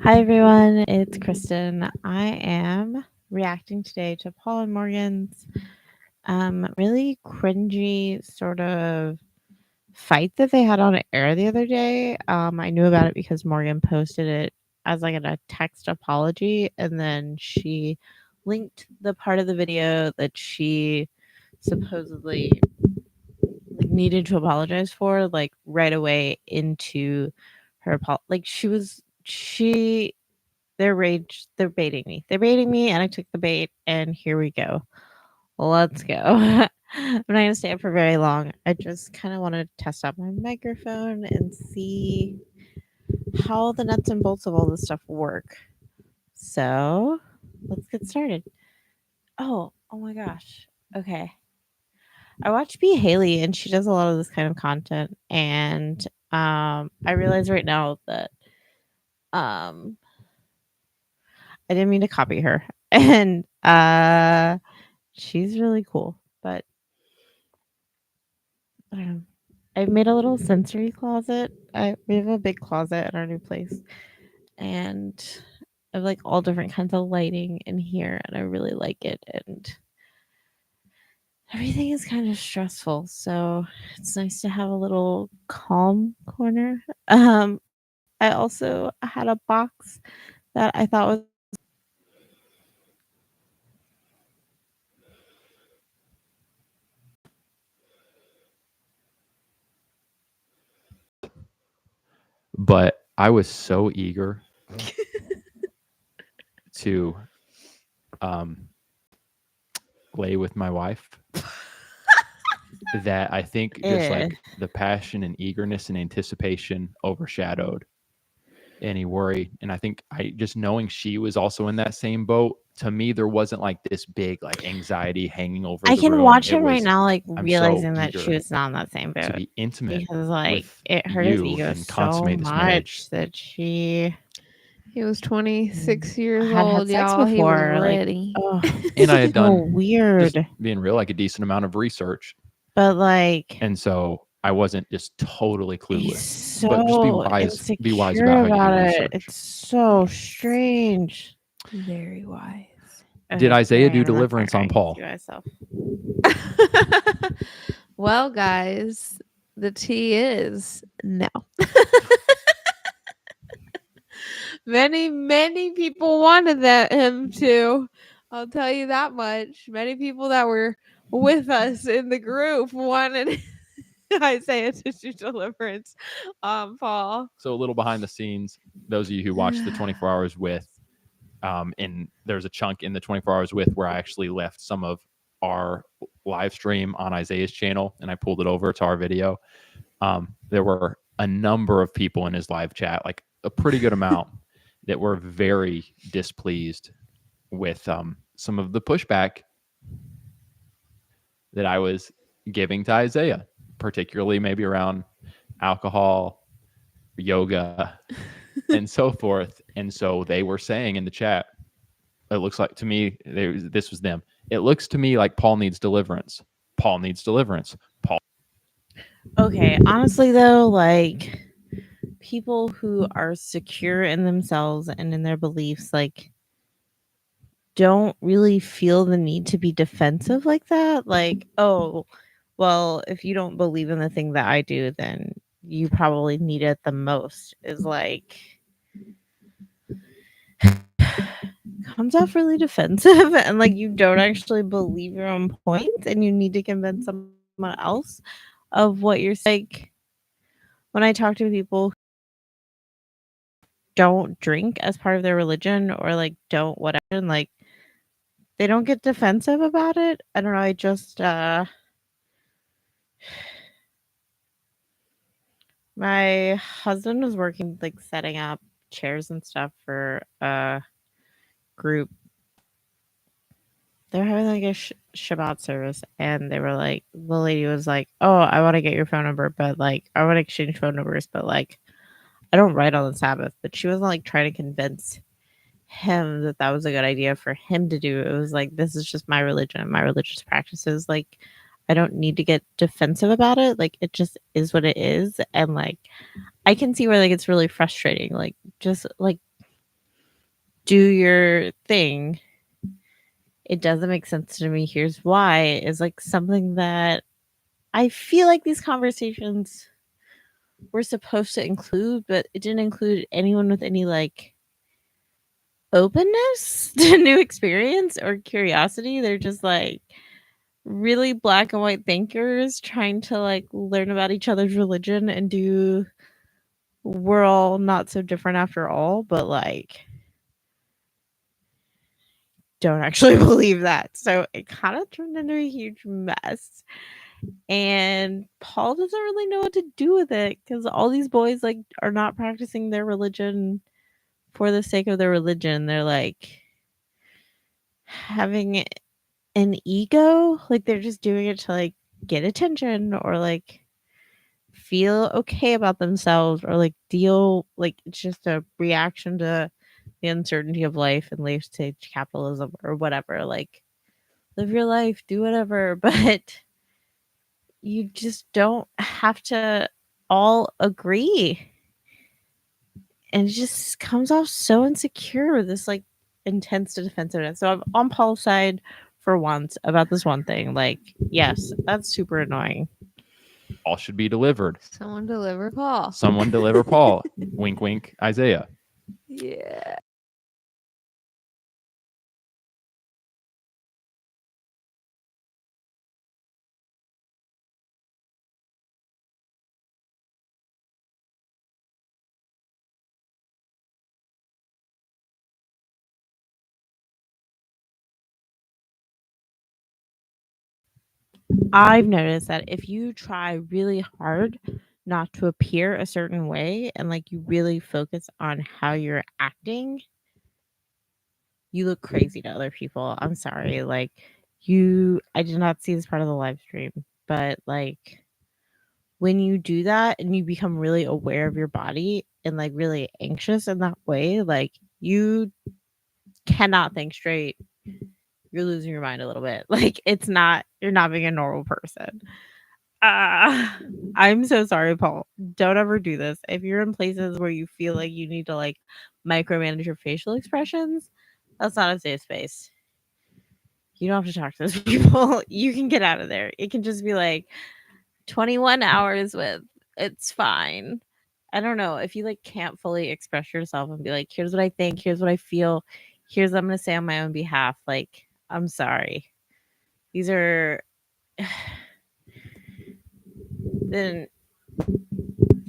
Hi everyone, it's Kristen. I am reacting today to Paul and Morgan's really cringy sort of fight that they had on air the other day. I knew about it because Morgan posted it as like a text apology, and then she linked the part of the video that she supposedly needed to apologize for like right away into her like they're baiting me. They're baiting me, and I took the bait, and here we go. Let's go. I'm not gonna stay up for very long. I just kind of want to test out my microphone and see how the nuts and bolts of all this stuff work. So let's get started. Oh my gosh. Okay. I watch B. Haley, and she does a lot of this kind of content, and I realize right now that um I didn't mean to copy her. And she's really cool, but I've made a little sensory closet. We have a big closet in our new place, and I have like all different kinds of lighting in here, and I really like it. And everything is kind of stressful, so it's nice to have a little calm corner. I also had a box that I thought was But I was so eager to lay with my wife that I think just like the passion and eagerness and anticipation overshadowed any worry. And I think just knowing she was also in that same boat, to me, there wasn't like this big like anxiety hanging over I the can room. watch It him right was, now, like I'm so realizing that she eager was not on that same to boat be intimate because, like, with it hurt his you ego and so consummate this marriage. much that she He was 26 years had old, sex y'all. He was before. Like, ready. And I had so done, just weird. being real, like a decent amount of research. But like, And so I wasn't just totally he's clueless. But just so be wise insecure about how you do about it. research. It's so strange. Very wise. Did Okay, Isaiah here, do I'm gonna look deliverance back. I on can Paul? see myself. Well, guys, the tea is no. Many people wanted him to. I'll tell you that much. Many people that were with us in the group wanted Isaiah to do deliverance on Paul. So a little behind the scenes, those of you who watched the 24 hours with, and there's a chunk in the 24 hours with where I actually left some of our live stream on Isaiah's channel and I pulled it over to our video. There were a number of people in his live chat, like a pretty good amount, that were very displeased with some of the pushback that I was giving to Isaiah, particularly maybe around alcohol, yoga, and so forth. And so they were saying in the chat, it looks like to me, this was them. It looks to me like Paul needs deliverance. Paul needs deliverance. Paul. Okay, honestly though, like, people who are secure in themselves and in their beliefs, like, don't really feel the need to be defensive like that. Like, oh, well, if you don't believe in the thing that I do, then you probably need it the most, is like comes off really defensive, and like you don't actually believe your own points, and you need to convince someone else of what you're saying. Like, when I talk to people who don't drink as part of their religion, or like don't whatever, and like they don't get defensive about it. I don't know. I just my husband was working like setting up chairs and stuff for a group. They're having like a Shabbat service, and they were like, the lady was like, "Oh, I want to get your phone number, but like I want to exchange phone numbers, but like I don't write on the Sabbath." But she wasn't like trying to convince him that that was a good idea for him to do. It was like, this is just my religion and my religious practices. Like, I don't need to get defensive about it. Like, it just is what it is. And like, I can see where like it's really frustrating. Like, just like do your thing. It doesn't make sense to me. Here's why is like something that I feel like these conversations were supposed to include, but it didn't include anyone with any like openness to new experience or curiosity. They're just like really black and white thinkers trying to like learn about each other's religion and do we're all not so different after all, but like don't actually believe that. So it kind of turned into a huge mess. And Paul doesn't really know what to do with it because all these boys like are not practicing their religion for the sake of their religion. They're like having an ego, like they're just doing it to like get attention or like feel okay about themselves or like deal like it's just a reaction to the uncertainty of life and late stage capitalism or whatever. Like live your life, do whatever, but you just don't have to all agree. And it just comes off so insecure with this like intense defensiveness. So I'm on Paul's side for once about this one thing. Like, yes, that's super annoying. All should be delivered. Someone deliver Paul. Someone deliver Paul. Wink, wink, Isaiah. Yeah. I've noticed that if you try really hard not to appear a certain way and like you really focus on how you're acting, you look crazy to other people. I'm sorry. Like I did not see this part of the live stream, but like when you do that and you become really aware of your body and like really anxious in that way, like you cannot think straight. You're losing your mind a little bit. Like you're not being a normal person. Uh, I'm so sorry, Paul. Don't ever do this. If you're in places where you feel like you need to like micromanage your facial expressions, that's not a safe space. You don't have to talk to those people. You can get out of there. It can just be like 21 hours with it's fine. I don't know. If you like can't fully express yourself and be like, here's what I think, here's what I feel, here's what I'm gonna say on my own behalf, like, I'm sorry. These are then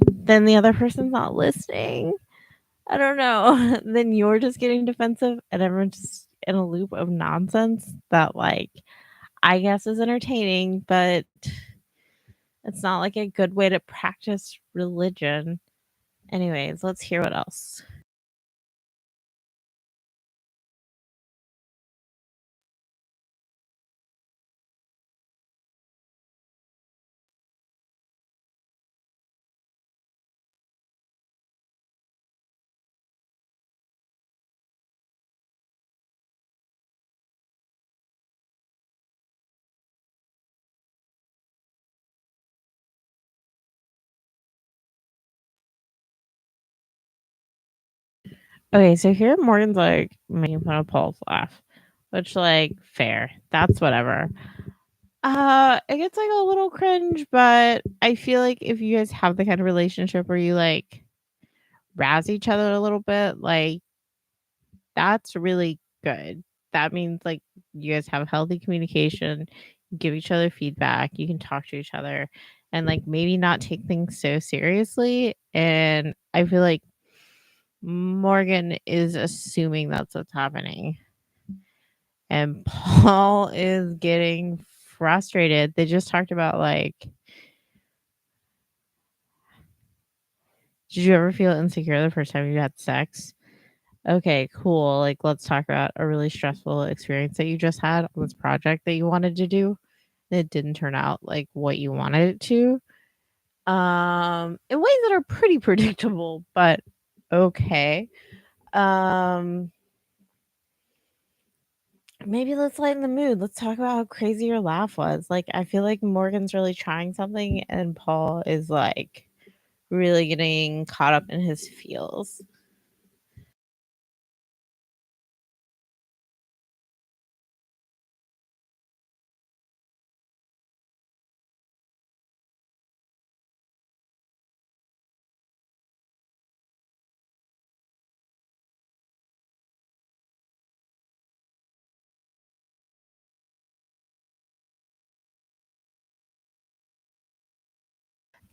then the other person's not listening. I don't know. Then you're just getting defensive and everyone's just in a loop of nonsense that like I guess is entertaining, but it's not like a good way to practice religion. Anyways, let's hear what else. Okay, so here Morgan's like making fun of Paul's laugh, which like fair. That's whatever. It gets like a little cringe, but I feel like if you guys have the kind of relationship where you like razz each other a little bit, like that's really good. That means like you guys have healthy communication, give each other feedback, you can talk to each other and like maybe not take things so seriously. And I feel like Morgan is assuming that's what's happening. And Paul is getting frustrated. They just talked about like, did you ever feel insecure the first time you had sex? Okay, cool. Like, let's talk about a really stressful experience that you just had on this project that you wanted to do. It didn't turn out like what you wanted it to. In ways that are pretty predictable, but okay. Um, Maybe let's lighten the mood. Let's talk about how crazy your laugh was. Like, I feel like Morgan's really trying something, and Paul is like really getting caught up in his feels.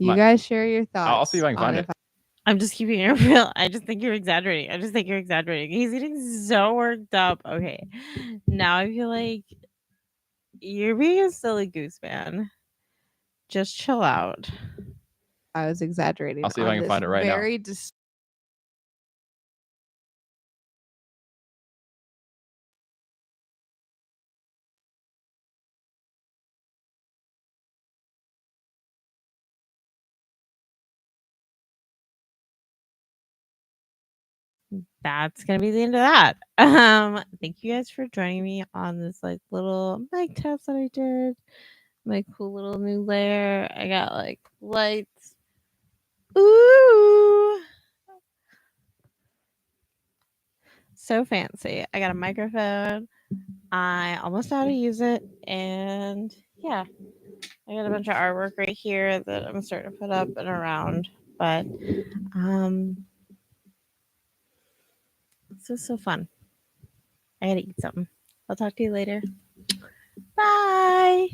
You guys share your thoughts. I'll see if I can find it. I'm just keeping it real. I just think you're exaggerating. I just think you're exaggerating. He's getting so worked up. Okay. Now I feel like you're being a silly goose, man. Just chill out. I was exaggerating. I'll see if I can find it right now. very That's gonna be the end of that. Thank you guys for joining me on this like little mic test that I did. My cool little new layer. I got like lights. Ooh, so fancy. I got a microphone. I almost know how to use it, and yeah, I got a bunch of artwork right here that I'm starting to put up and around. But this was so fun. I gotta eat something. I'll talk to you later. Bye.